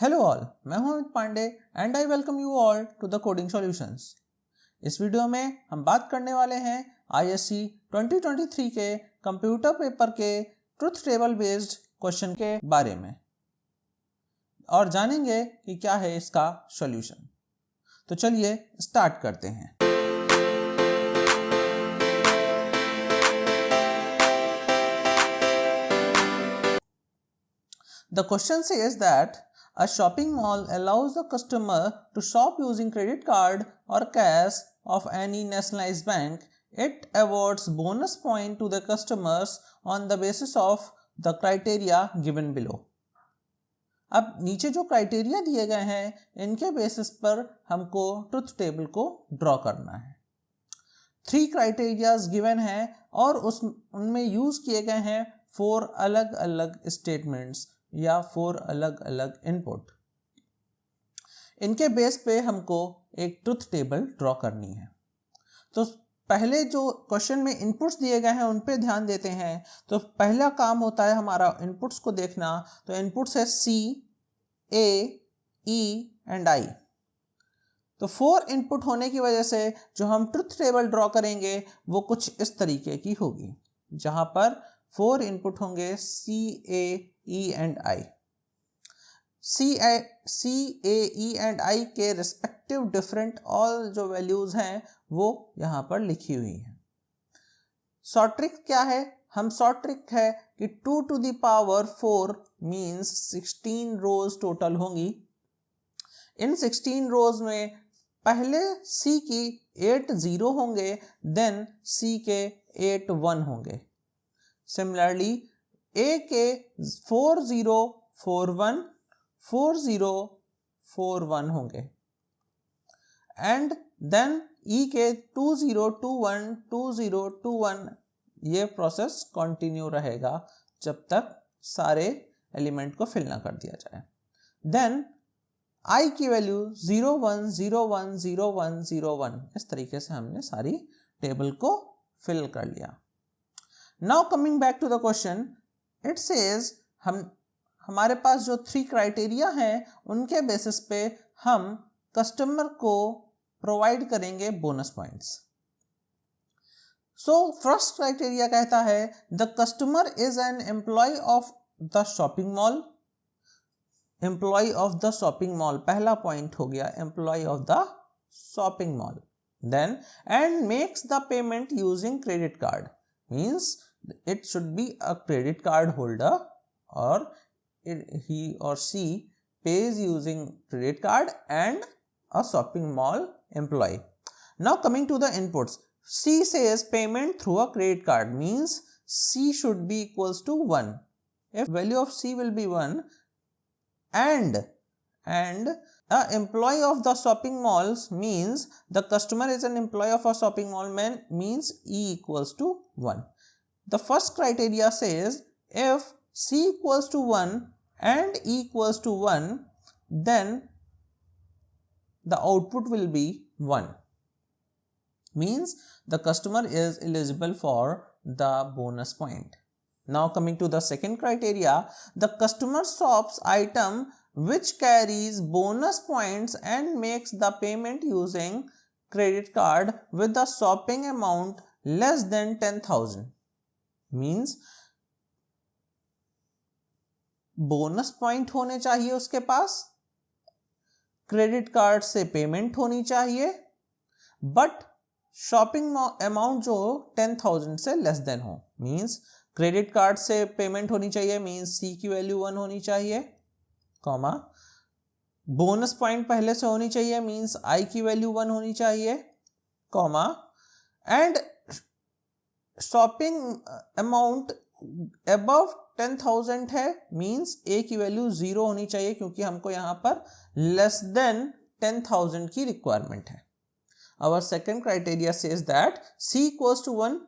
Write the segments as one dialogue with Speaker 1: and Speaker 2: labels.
Speaker 1: Hello all, मैं हूं Amit Pandey and I welcome you all to the coding solutions. इस video में हम बात करने वाले हैं आईएससी 2023 के कंप्यूटर पेपर के ट्रुथ टेबल बेस्ड क्वेश्चन के बारे में और जानेंगे कि क्या है इसका सॉल्यूशन। तो चलिए स्टार्ट करते हैं। The question says that a shopping mall allows the customer to shop using credit card or cash of any nationalized bank. It awards bonus point to the customers on the basis of the criteria given below. अब नीचे जो criteria दिए गए हैं इनके basis पर हमको truth table को ड्रॉ करना है। 3 क्राइटेरियाज गिवन हैं और उनमें यूज किए गए हैं 4 अलग अलग स्टेटमेंट्स या 4 अलग अलग इनपुट। इनके बेस पे हमको एक ट्रुथ टेबल ड्रॉ करनी है। तो पहले जो क्वेश्चन में इनपुट्स दिए गए हैं उन पे ध्यान देते हैं। तो पहला काम होता है हमारा इनपुट्स को देखना। तो इनपुट्स है C, A, E and I। तो 4 इनपुट होने की वजह से जो हम ट्रुथ टेबल ड्रॉ करेंगे वो कुछ इस तरीके की होगी, जहां पर 4 इनपुट होंगे C, A, E and I। C, A, E and I के रिस्पेक्टिव डिफरेंट ऑल जो वैल्यूज हैं वो यहाँ पर लिखी हुई हैं। शॉर्ट ट्रिक क्या है? हम शॉर्ट ट्रिक है कि 2 to the power 4 means 16 rows total होंगी। इन 16 रोज में पहले C की 8 0 होंगे, देन C के 8 1 होंगे। सिमिलरली A के 4 0 4 1 4 0 4 1 होंगे एंड देन E के 2 0 2 1 2 0 2 1। ये प्रोसेस कंटिन्यू रहेगा जब तक सारे एलिमेंट को फिल ना कर दिया जाए। देन I की वैल्यू 0 1 0 1 0 1 0 1। इस तरीके से हमने सारी टेबल को फिल कर लिया। Now coming back to the question, it says हमारे पास जो 3 क्राइटेरिया हैं उनके बेसिस पे हम कस्टमर को प्रोवाइड करेंगे bonus points. So first criteria कहता है the customer is an employee of the shopping mall. Employee of the shopping mall पहला पॉइंट हो गया, employee of the shopping mall. Then and makes the payment using credit card means it should be a credit card holder or he or she pays using credit card and a shopping mall employee. Now coming to the inputs, C says payment through a credit card means C should be equals to 1. If value of C will be 1 and a employee of the shopping malls means the customer is an employee of a shopping mall means E equals to 1. The first criteria says if C equals to 1 and E equals to 1, then the output will be 1. Means the customer is eligible for the bonus point. Now coming to the second criteria, the customer shops item which carries bonus points and makes the payment using credit card with the shopping amount less than 10,000. Means bonus point होने चाहिए उसके पास, credit card से payment होनी चाहिए, but shopping amount जो 10,000 से less than हो। Means credit card से पेमेंट होनी चाहिए मीन्स C की वैल्यू 1 होनी चाहिए, कॉमा बोनस पॉइंट पहले से होनी चाहिए मीन्स I की वैल्यू 1 होनी चाहिए, comma and shopping amount above 10,000 है मीन्स A की वैल्यू 0 होनी चाहिए क्योंकि हमको यहाँ पर लेस देन 10,000 की रिक्वायरमेंट है। Our second criteria says that C equals to 1,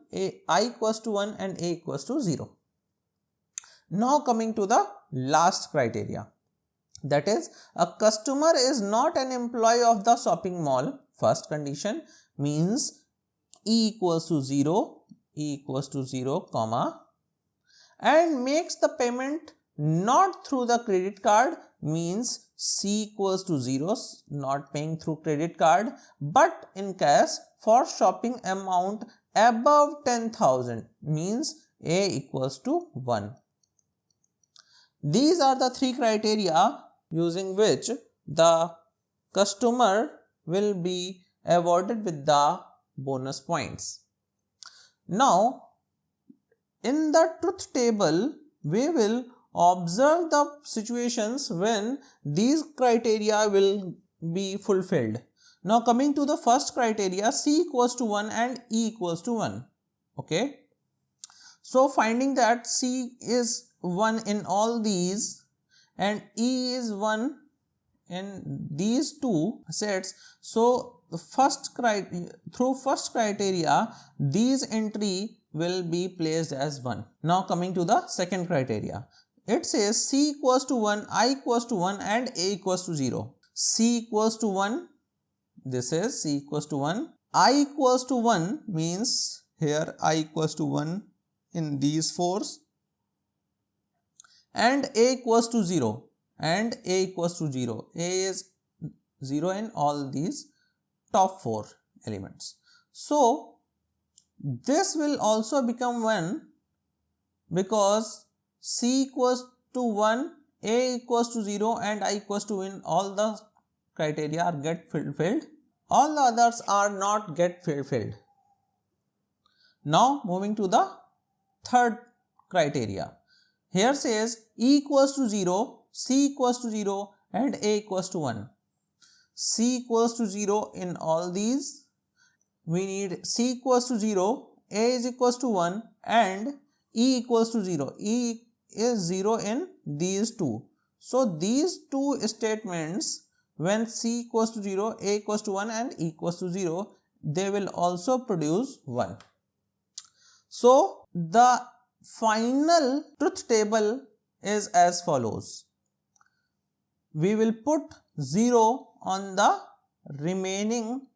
Speaker 1: I equals to 1 and A equals to 0. Now coming to the last criteria, that is a customer is not an employee of the shopping mall. First condition means E equals to 0, E equals to 0, comma, and makes the payment not through the credit card means C equals to 0, not paying through credit card, but in case for shopping amount above 10,000 means A equals to 1. These are the three criteria using which the customer will be awarded with the bonus points. Now, in the truth table, we will observe the situations when these criteria will be fulfilled. Now, coming to the first criteria, C equals to 1 and E equals to 1. Okay. So, finding that C is 1 in all these and E is 1 in these two sets. So, through first criteria, these entry will be placed as 1. Now, coming to the second criteria. It says C equals to 1, I equals to 1 and A equals to 0. C equals to 1, this is C equals to 1. I equals to 1 means here I equals to 1 in these fours. And A equals to 0 and A equals to 0. A is 0 in all these top 4 elements. So, this will also become 1 because C equals to 1, A equals to 0 and I equals to 1. All the criteria are get fulfilled. All the others are not get fulfilled. Now, moving to the third criteria. Here says E equals to 0, C equals to 0 and A equals to 1. C equals to 0 in all these. We need C equals to 0, A is equals to 1 and E equals to 0. E is 0 in these two. So, these two statements, when C equals to 0, A equals to 1 and E equals to 0, they will also produce 1. So, the final truth table is as follows. We will put 0 on the remaining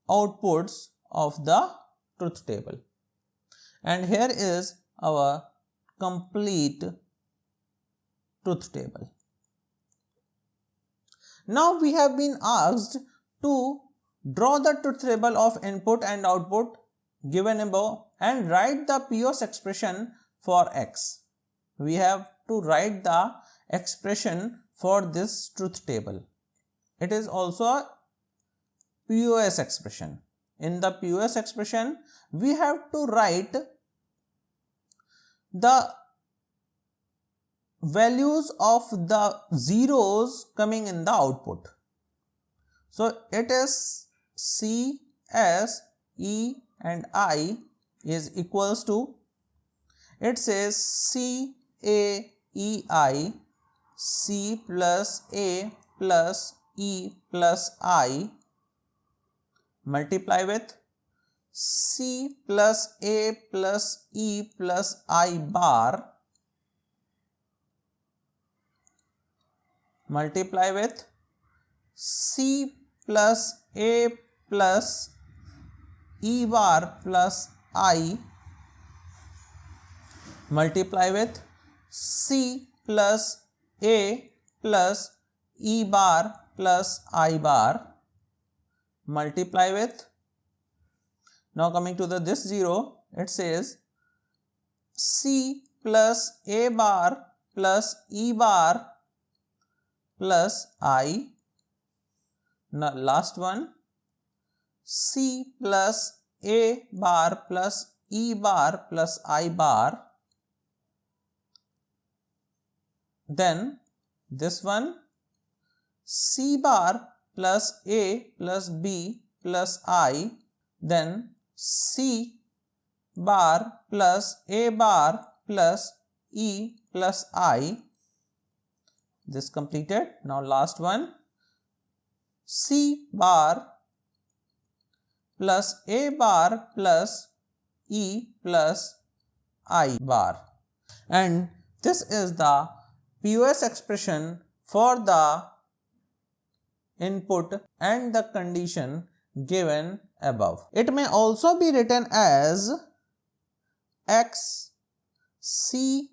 Speaker 1: outputs of the truth table. And here is our complete truth table. Now, we have been asked to draw the truth table of input and output given above and write the POS expression for X. We have to write the expression for this truth table. It is also a POS expression. In the POS expression, we have to write the values of the zeros coming in the output. So, it is C, S, E and I is equals to, it says C, A, E, I, C plus A plus E plus I multiply with C plus A plus E plus I bar multiply with C plus A plus E bar plus I multiply with C plus A plus E bar plus I bar multiply with, now coming to this 0, it says C plus A bar plus E bar plus I. Now last one, C plus A bar plus E bar plus I bar. Then this one, C bar plus A plus B plus I, then C bar plus A bar plus E plus I. This completed. Now last one, C bar plus A bar plus E plus I bar. And this is the POS expression for the input and the condition given above. It may also be written as X C,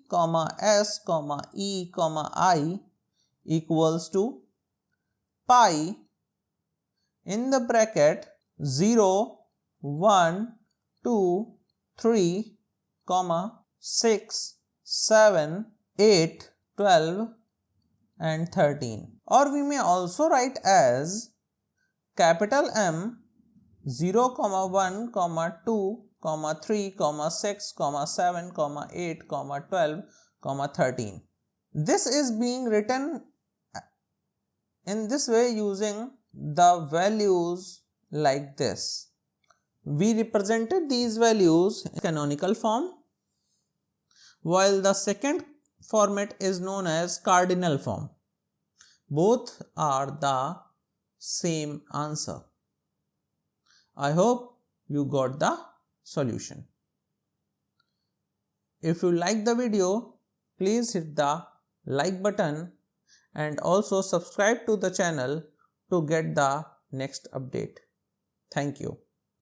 Speaker 1: S, E, I equals to pi in the bracket 0, 1, 2, 3, 6, 7, 8, 12 and 13. Or we may also write as capital M 0, 1, 2, 3, 6, 7, 8, 12, 13. This is being written in this way using the values like this. We represented these values in canonical form, while the second format is known as cardinal form. Both are the same answer. I hope you got the solution. If you like the video, please hit the like button and also subscribe to the channel to get the next update. Thank you.